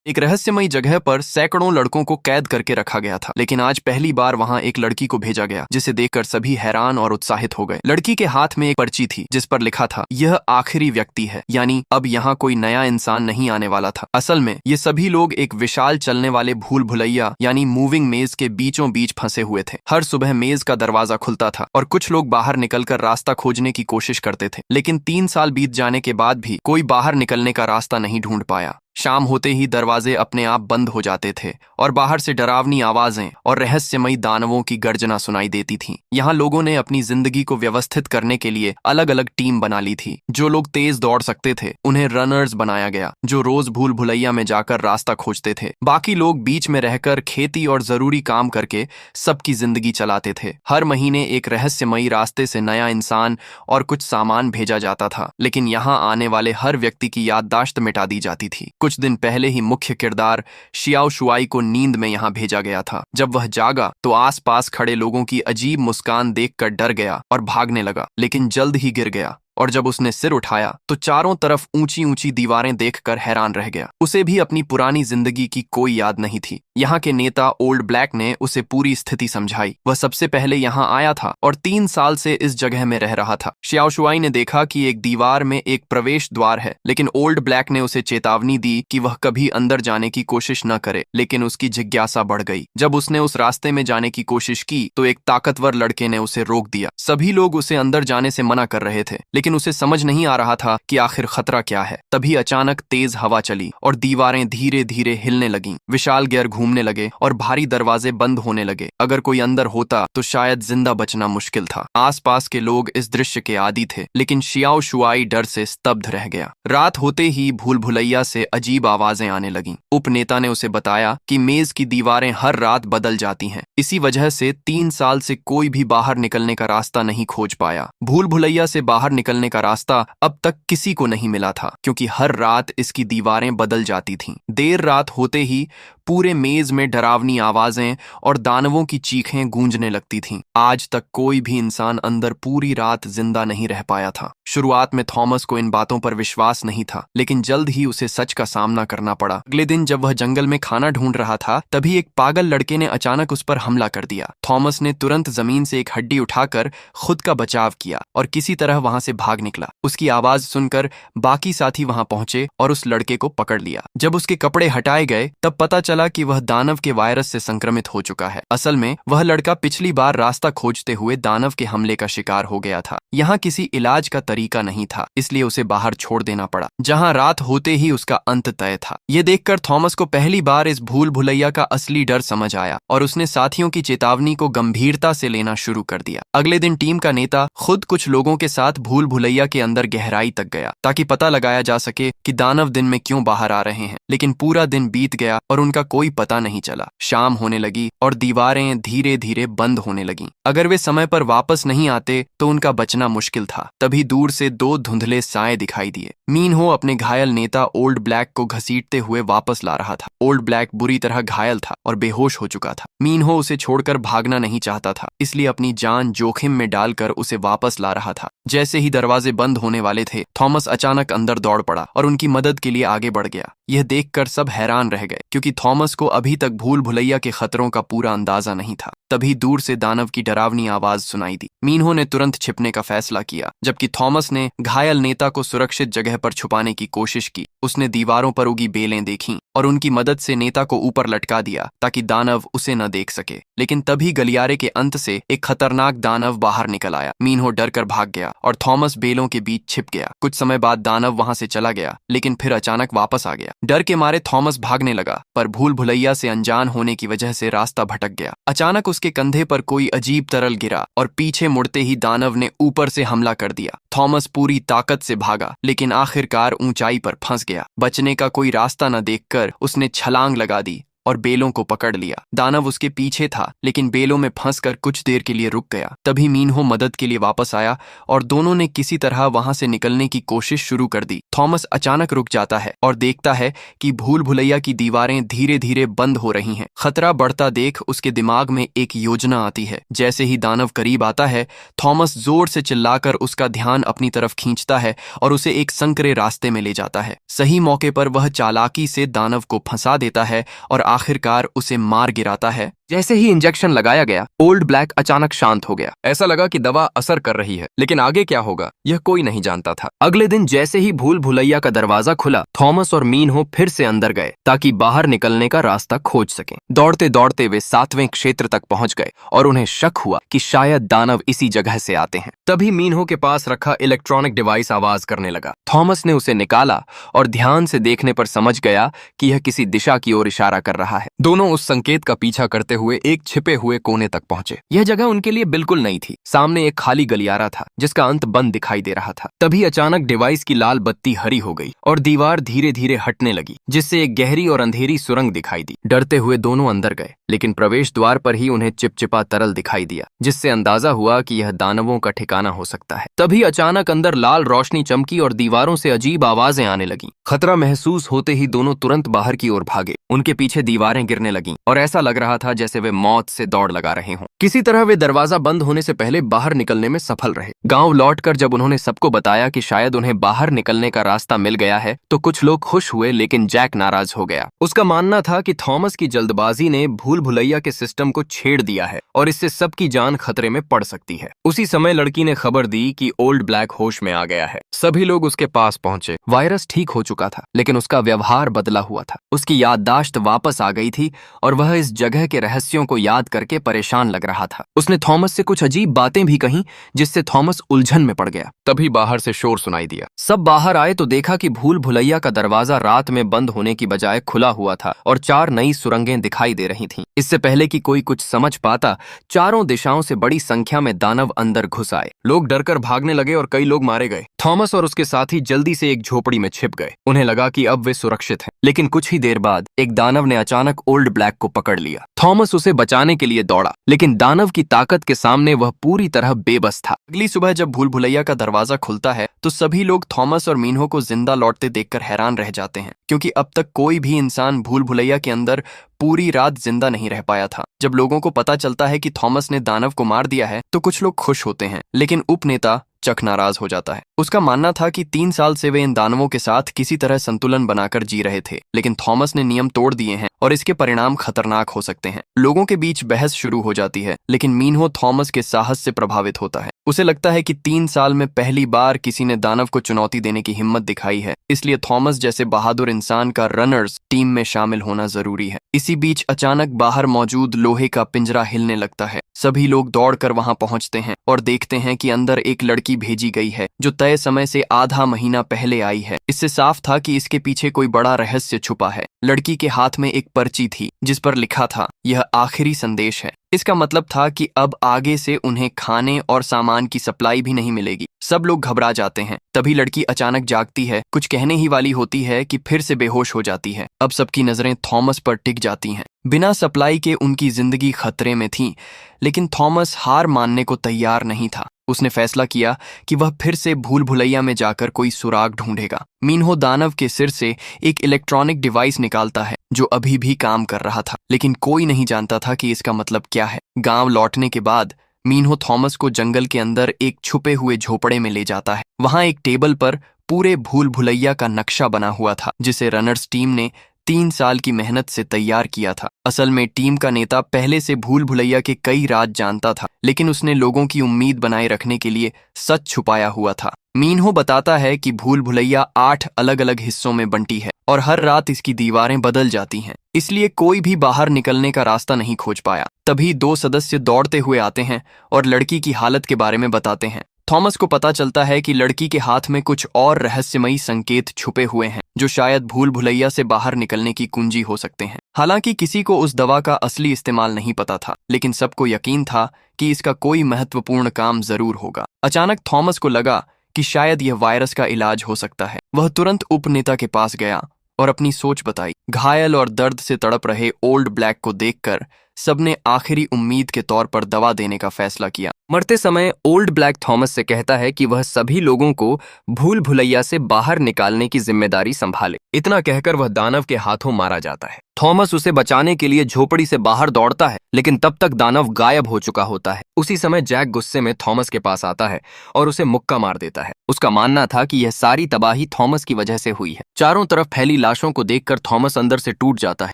एक रहस्यमयी जगह पर सैकड़ों लड़कों को कैद करके रखा गया था, लेकिन आज पहली बार वहां एक लड़की को भेजा गया, जिसे देखकर सभी हैरान और उत्साहित हो गए। लड़की के हाथ में एक पर्ची थी जिस पर लिखा था, यह आखिरी व्यक्ति है, यानी अब यहाँ कोई नया इंसान नहीं आने वाला था। असल में ये सभी लोग एक विशाल चलने वाले भूल भुलैया यानी मूविंग मेज के बीचों बीच फंसे हुए थे। हर सुबह मेज का दरवाजा खुलता था और कुछ लोग बाहर निकलकर रास्ता खोजने की कोशिश करते थे, लेकिन 3 साल बीत जाने के बाद भी कोई बाहर निकलने का रास्ता नहीं ढूंढ पाया। शाम होते ही दरवाजे अपने आप बंद हो जाते थे और बाहर से डरावनी आवाजें और रहस्यमयी दानवों की गर्जना सुनाई देती थीं। यहाँ लोगों ने अपनी जिंदगी को व्यवस्थित करने के लिए अलग अलग टीम बना ली थी। जो लोग तेज दौड़ सकते थे उन्हें रनर्स बनाया गया, जो रोज भूल भुलैया में जाकर रास्ता खोजते थे। बाकी लोग बीच में रहकर खेती और जरूरी काम करके सबकी जिंदगी चलाते थे। हर महीने एक रहस्यमयी रास्ते से नया इंसान और कुछ सामान भेजा जाता था, लेकिन यहाँ आने वाले हर व्यक्ति की याददाश्त मिटा दी जाती थी। कुछ दिन पहले ही मुख्य किरदार शियाओ शुआई को नींद में यहाँ भेजा गया था। जब वह जागा तो आसपास खड़े लोगों की अजीब मुस्कान देखकर डर गया और भागने लगा, लेकिन जल्द ही गिर गया। और जब उसने सिर उठाया तो चारों तरफ ऊंची ऊंची दीवारें देखकर हैरान रह गया। उसे भी अपनी पुरानी जिंदगी की कोई याद नहीं थी। यहाँ के नेता ओल्ड ब्लैक ने उसे पूरी स्थिति समझाई। वह सबसे पहले यहाँ आया था और 3 साल से इस जगह में रह रहा था। शियाओ शुआई ने देखा कि एक दीवार में एक प्रवेश द्वार है, लेकिन ओल्ड ब्लैक ने उसे चेतावनी दी कि वह कभी अंदर जाने की कोशिश न करे, लेकिन उसकी जिज्ञासा बढ़ गई। जब उसने उस रास्ते में जाने की कोशिश की तो एक ताकतवर लड़के ने उसे रोक दिया। सभी लोग उसे अंदर जाने से मना कर रहे थे, लेकिन उसे समझ नहीं आ रहा था कि आखिर खतरा क्या है। तभी अचानक तेज हवा चली और दीवारें धीरे धीरे हिलने लगीं। विशाल गियर घूमने लगे और भारी दरवाजे बंद होने लगे। अगर कोई अंदर होता तो शायद जिंदा बचना मुश्किल था। आसपास के लोग इस दृश्य के आदी थे, लेकिन शियाओ शुआई डर से स्तब्ध रह गया। रात होते ही भूल भुलैया से अजीब आवाजें आने लगीं। उपनेता ने उसे बताया कि मेज की दीवारें हर रात बदल जाती हैं। इसी वजह से 3 साल से कोई भी बाहर निकलने का रास्ता नहीं खोज पाया। भूल भुलैया से बाहर निकलने का रास्ता अब तक किसी को नहीं मिला था, क्योंकि हर रात इसकी दीवारें बदल जाती थीं। देर रात होते ही पूरे मेज में डरावनी आवाजें और दानवों की चीखें गूंजने लगती थीं। आज तक कोई भी इंसान अंदर पूरी रात जिंदा नहीं रह पाया था। शुरुआत में थॉमस को इन बातों पर विश्वास नहीं था, लेकिन जल्द ही उसे सच का सामना करना पड़ा। अगले दिन जब वह जंगल में खाना ढूंढ रहा था, तभी एक पागल लड़के ने अचानक उस पर हमला कर दिया। थॉमस ने तुरंत जमीन से एक हड्डी उठाकर खुद का बचाव किया और किसी तरह वहां से भाग निकला। उसकी आवाज सुनकर बाकी साथी वहां पहुंचे और उस लड़के को पकड़ लिया। जब उसके कपड़े हटाए गए तब पता चला कि वह दानव के वायरस से संक्रमित हो चुका है। असल में वह लड़का पिछली बार रास्ता खोजते हुए दानव के हमले का शिकार हो गया था। यहाँ किसी इलाज का तरीका नहीं था, इसलिए उसे बाहर छोड़ देना पड़ा, जहाँ रात होते ही उसका अंत तय था। ये देखकर थॉमस को पहली बार इस भूल भुलैया का असली डर समझ आया और उसने साथियों की चेतावनी को गंभीरता से लेना शुरू कर दिया। अगले दिन टीम का नेता खुद कुछ लोगों के साथ भूल भुलैया के अंदर गहराई तक गया, ताकि पता लगाया जा सके कि दानव दिन में क्यों बाहर आ रहे हैं। लेकिन पूरा दिन बीत गया और उनका कोई पता नहीं चला। शाम होने लगी और दीवारें धीरे धीरे बंद होने लगीं। अगर वे समय पर वापस नहीं आते तो उनका बचना मुश्किल था। तभी दूर से 2 धुंधले साए दिखाई दिए। मीनहो अपने घायल नेता ओल्ड ब्लैक को घसीटते हुए वापस ला रहा था। ओल्ड ब्लैक बुरी तरह घायल था और बेहोश हो चुका था। मीनहो उसे छोड़कर भागना नहीं चाहता था, इसलिए अपनी जान जोखिम में डालकर उसे वापस ला रहा था। जैसे ही दरवाजे बंद होने वाले थे, थॉमस अचानक अंदर दौड़ पड़ा और उनकी मदद के लिए आगे बढ़ गया। यह देखकर सब हैरान रह गए, क्योंकि थॉमस को अभी तक भूल भुलैया के खतरों का पूरा अंदाजा नहीं था। तभी दूर से दानव की डरावनी आवाज सुनाई दी। मीनहो ने तुरंत छिपने का फैसला किया, जबकि थॉमस ने घायल नेता को सुरक्षित जगह पर छुपाने की कोशिश की। उसने दीवारों पर उगी बेलें देखीं और उनकी मदद से नेता को ऊपर लटका दिया ताकि दानव उसे न देख सके। लेकिन तभी गलियारे के अंत से एक खतरनाक दानव बाहर निकल आया। मीनहो डरकर भाग गया और थॉमस बेलों के बीच छिप गया। कुछ समय बाद दानव वहां से चला गया, लेकिन फिर अचानक वापस आ गया। डर के मारे थॉमस भागने लगा, पर भूल भुलैया से अनजान होने की वजह से रास्ता भटक गया। अचानक उसके कंधे पर कोई अजीब तरल गिरा और पीछे मुड़ते ही दानव ने ऊपर से हमला कर दिया। थॉमस पूरी ताकत से भागा, लेकिन आखिरकार ऊंचाई पर फंस गया। बचने का कोई रास्ता न देखकर उसने छलांग लगा दी और बेलों को पकड़ लिया। दानव उसके पीछे था, लेकिन बेलों में फंसकर कुछ देर के लिए रुक गया। तभी मीनहो मदद के लिए वापस आया और दोनों ने किसी तरह वहां से निकलने की कोशिश शुरू कर दी। थॉमस अचानक रुक जाता है और देखता है कि भूल भुलैया की दीवारें धीरे धीरे बंद हो रही हैं। खतरा बढ़ता देख उसके दिमाग में एक योजना आती है। जैसे ही दानव करीब आता है, थॉमस जोर से चिल्लाकर उसका ध्यान अपनी तरफ खींचता है और उसे एक संकरे रास्ते में ले जाता है। सही मौके पर वह चालाकी से दानव को फंसा देता है और आखिरकार उसे मार गिराता है। जैसे ही इंजेक्शन लगाया गया, ओल्ड ब्लैक अचानक शांत हो गया। ऐसा लगा कि दवा असर कर रही है, लेकिन आगे क्या होगा यह कोई नहीं जानता था। अगले दिन जैसे ही भूल भुलैया का दरवाजा खुला, थॉमस और मीनहो फिर से अंदर गए ताकि बाहर निकलने का रास्ता खोज सकें। दौड़ते दौड़ते वे 7वें क्षेत्र तक पहुंच गए और उन्हें शक हुआ कि शायद दानव इसी जगह से आते हैं। तभी मीनहो के पास रखा इलेक्ट्रॉनिक डिवाइस आवाज करने लगा। थॉमस ने उसे निकाला और ध्यान से देखने पर समझ गया कि यह किसी दिशा की ओर इशारा कर रहा है। दोनों उस संकेत का पीछा करते हुए एक छिपे हुए कोने तक पहुंचे। यह जगह उनके लिए बिल्कुल नई थी। सामने एक खाली गलियारा था जिसका अंत बंद दिखाई दे रहा था। तभी अचानक डिवाइस की लाल बत्ती हरी हो गई और दीवार धीरे धीरे हटने लगी, जिससे एक गहरी और अंधेरी सुरंग दिखाई दी। डरते हुए दोनों अंदर गए, लेकिन प्रवेश द्वार पर ही उन्हें चिपचिपा तरल दिखाई दिया, जिससे अंदाजा हुआ कि यह दानवों का ठिकाना हो सकता है। तभी अचानक अंदर लाल रोशनी चमकी और दीवारों से अजीब आवाजें आने लगीं। खतरा महसूस होते ही दोनों तुरंत बाहर की ओर भागे। उनके पीछे दीवारें गिरने लगीं और ऐसा लग रहा था जैसे वे मौत से दौड़ लगा रहे हों। किसी तरह वे दरवाजा बंद होने से पहले बाहर निकलने में सफल रहे। गांव लौटकर जब उन्होंने सबको बताया कि शायद उन्हें बाहर निकलने का रास्ता मिल गया है, तो कुछ लोग खुश हुए, लेकिन जैक नाराज हो गया। उसका मानना था कि थॉमस की जल्दबाजी ने भूल भुलैया के सिस्टम को छेड़ दिया है और इससे सबकी जान खतरे में पड़ सकती है। उसी समय लड़की ने खबर दी कि ओल्ड ब्लैक होश में आ गया है। सभी लोग उसके पास पहुंचे। वायरस ठीक हो चुका था, लेकिन उसका व्यवहार बदला हुआ था। उसकी याददाश्त वापस आ गई थी और वह इस जगह के रहस्यों को याद करके परेशान लग रहा था। उसने थॉमस से कुछ अजीब बातें भी कहीं, जिससे थॉमस उलझन में पड़ गया। तभी बाहर से शोर सुनाई दिया। सब बाहर आए तो देखा कि भूल भुलैया का दरवाजा रात में बंद होने की बजाय खुला हुआ था और 4 नई सुरंगें दिखाई दे रही थीं। इससे पहले कि कोई कुछ समझ पाता, चारों दिशाओं से बड़ी संख्या में दानव अंदर घुस आए। लोग डरकर भागने लगे और कई लोग मारे गए। थॉमस और उसके साथी जल्दी से एक झोपड़ी में छिप गए। उन्हें लगा कि अब वे सुरक्षित हैं, लेकिन कुछ ही देर बाद एक दानव ने अचानक ओल्ड ब्लैक को पकड़ लिया। थॉमस उसे बचाने के लिए दौड़ा, लेकिन दानव की ताकत के सामने वह पूरी तरह बेबस था। अगली सुबह जब भूल भुलैया का दरवाजा खुलता है, तो सभी लोग थॉमस और मीनहो को जिंदा लौटते देखकर हैरान रह जाते हैं, क्योंकि अब तक कोई भी इंसान भूल भुलैया के अंदर पूरी रात जिंदा नहीं रह पाया था। जब लोगों को पता चलता है कि थॉमस ने दानव को मार दिया है, तो कुछ लोग खुश होते हैं, लेकिन उपनेता चक नाराज हो जाता है। उसका मानना था कि 3 साल से वे इन दानवों के साथ किसी तरह संतुलन बनाकर जी रहे थे, लेकिन थॉमस ने नियम तोड़ दिए हैं और इसके परिणाम खतरनाक हो सकते हैं। लोगों के बीच बहस शुरू हो जाती है, लेकिन मीनहो थॉमस के साहस से प्रभावित होता है। उसे लगता है कि 3 साल में पहली बार किसी ने दानव को चुनौती देने की हिम्मत दिखाई है, इसलिए थॉमस जैसे बहादुर इंसान का रनर्स टीम में शामिल होना जरूरी है। इसी बीच अचानक बाहर मौजूद लोहे का पिंजरा हिलने लगता है। सभी लोग दौड़कर वहां पहुंचते हैं और देखते हैं कि अंदर एक लड़की भेजी गई है, जो तय समय से आधा महीना पहले आई है। इससे साफ था कि इसके पीछे कोई बड़ा रहस्य छुपा है। लड़की के हाथ में एक पर्ची थी जिस पर लिखा था, यह आखिरी संदेश है। इसका मतलब था कि अब आगे से उन्हें खाने और सामान की सप्लाई भी नहीं मिलेगी। सब लोग घबरा जाते हैं। तभी लड़की अचानक जागती है, कुछ कहने ही वाली होती है कि फिर से बेहोश हो जाती है। अब सबकी नजरें थॉमस पर टिक जाती हैं। बिना सप्लाई के उनकी जिंदगी खतरे में थी, लेकिन थॉमस हार मानने को तैयार नहीं था। उसने फैसला किया कि वह फिर से भूल भुलैया में जाकर कोई सुराग ढूंढेगा। मीनहो दानव के सिर से एक इलेक्ट्रॉनिक डिवाइस निकालता है जो अभी भी काम कर रहा था, लेकिन कोई नहीं जानता था कि इसका मतलब क्या है। गांव लौटने के बाद मीनहो थॉमस को जंगल के अंदर एक छुपे हुए झोपड़े में ले जाता है। वहां एक टेबल पर पूरे भूल भुलैया का नक्शा बना हुआ था, जिसे रनर्स टीम ने 3 साल की मेहनत से तैयार किया था। असल में टीम का नेता पहले से भूल भुलैया के कई राज जानता था, लेकिन उसने लोगों की उम्मीद बनाए रखने के लिए सच छुपाया हुआ था। मीनहो बताता है कि भूल भुलैया 8 अलग अलग हिस्सों में बंटी है और हर रात इसकी दीवारें बदल जाती हैं, इसलिए कोई भी बाहर निकलने का रास्ता नहीं खोज पाया। तभी 2 सदस्य दौड़ते हुए आते हैं और लड़की की हालत के बारे में बताते हैं। थॉमस को पता चलता है कि लड़की के हाथ में कुछ और रहस्यमयी संकेत छुपे हुए हैं, जो शायद भूल भुलैया से बाहर निकलने की कुंजी हो सकते हैं। हालांकि किसी को उस दवा का असली इस्तेमाल नहीं पता था, लेकिन सबको यकीन था कि इसका कोई महत्वपूर्ण काम जरूर होगा। अचानक थॉमस को लगा कि शायद यह वायरस का इलाज हो सकता है। वह तुरंत उपनेता के पास गया और अपनी सोच बताई। घायल और दर्द से तड़प रहे ओल्ड ब्लैक को देखकर सबने आखिरी उम्मीद के तौर पर दवा देने का फैसला किया। मरते समय ओल्ड ब्लैक थॉमस से कहता है कि वह सभी लोगों को भूल भुलैया से बाहर निकालने की जिम्मेदारी संभाले। इतना कहकर वह दानव के हाथों मारा जाता है। थॉमस उसे बचाने के लिए झोपड़ी से बाहर दौड़ता है, लेकिन तब तक दानव गायब हो चुका होता है। उसी समय जैक गुस्से में थॉमस के पास आता है और उसे मुक्का मार देता है। उसका मानना था कि यह सारी तबाही थॉमस की वजह से हुई है। चारों तरफ फैली लाशों को देखकर थॉमस अंदर से टूट जाता है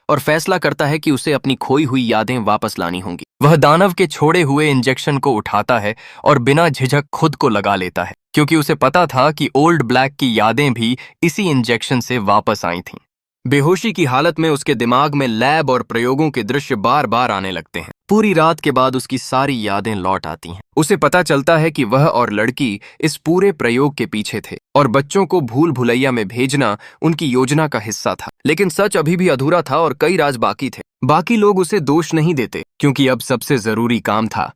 और फैसला करता है कि उसे अपनी खोई हुई यादें वापस लानी होंगी। वह दानव के छोड़े हुए इंजेक्शन को उठाता है और बिना झिझक खुद को लगा लेता है, क्योंकि उसे पता था कि ओल्ड ब्लैक की यादें भी इसी इंजेक्शन से वापस आई थीं। बेहोशी की हालत में उसके दिमाग में लैब और प्रयोगों के दृश्य बार बार आने लगते हैं। पूरी रात के बाद उसकी सारी यादें लौट आती हैं। उसे पता चलता है कि वह और लड़की इस पूरे प्रयोग के पीछे थे और बच्चों को भूल भुलैया में भेजना उनकी योजना का हिस्सा था। लेकिन सच अभी भी अधूरा था और कई राज बाकी थे। बाकी लोग उसे दोष नहीं देते, क्योंकि अब सबसे जरूरी काम था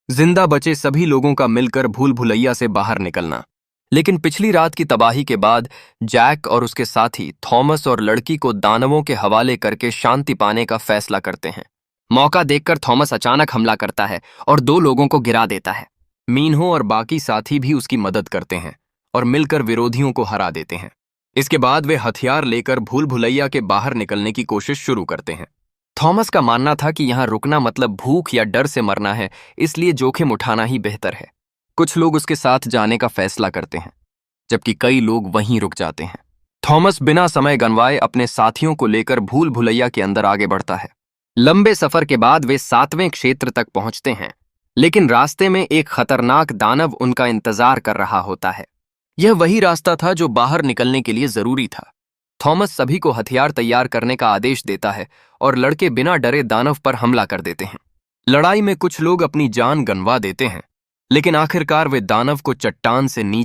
जिंदा बचे सभी लोगों का मिलकर भूल भुलैया से बाहर निकलना। लेकिन पिछली रात की तबाही के बाद जैक और उसके साथी थॉमस और लड़की को दानवों के हवाले करके शांति पाने का फैसला करते हैं। मौका देखकर थॉमस अचानक हमला करता है और 2 लोगों को गिरा देता है। मीनहो और बाकी साथी भी उसकी मदद करते हैं और मिलकर विरोधियों को हरा देते हैं। इसके बाद वे हथियार लेकर भूल भुलैया के बाहर निकलने की कोशिश शुरू करते हैं। थॉमस का मानना था कि यहाँ रुकना मतलब भूख या डर से मरना है, इसलिए जोखिम उठाना ही बेहतर है। कुछ लोग उसके साथ जाने का फैसला करते हैं, जबकि कई लोग वहीं रुक जाते हैं। थॉमस बिना समय गंवाए अपने साथियों को लेकर भूल भुलैया के अंदर आगे बढ़ता है। लंबे सफर के बाद वे 7वें क्षेत्र तक पहुंचते हैं, लेकिन रास्ते में एक खतरनाक दानव उनका इंतजार कर रहा होता है। यह वही रास्ता था जो बाहर निकलने के लिए जरूरी था। थॉमस सभी को हथियार तैयार करने का आदेश देता है और लड़के बिना डरे दानव पर हमला कर देते हैं। लड़ाई में कुछ लोग अपनी जान गंवा देते हैं, लेकिन आखिरकार वे दानव को चट्टान से नीचे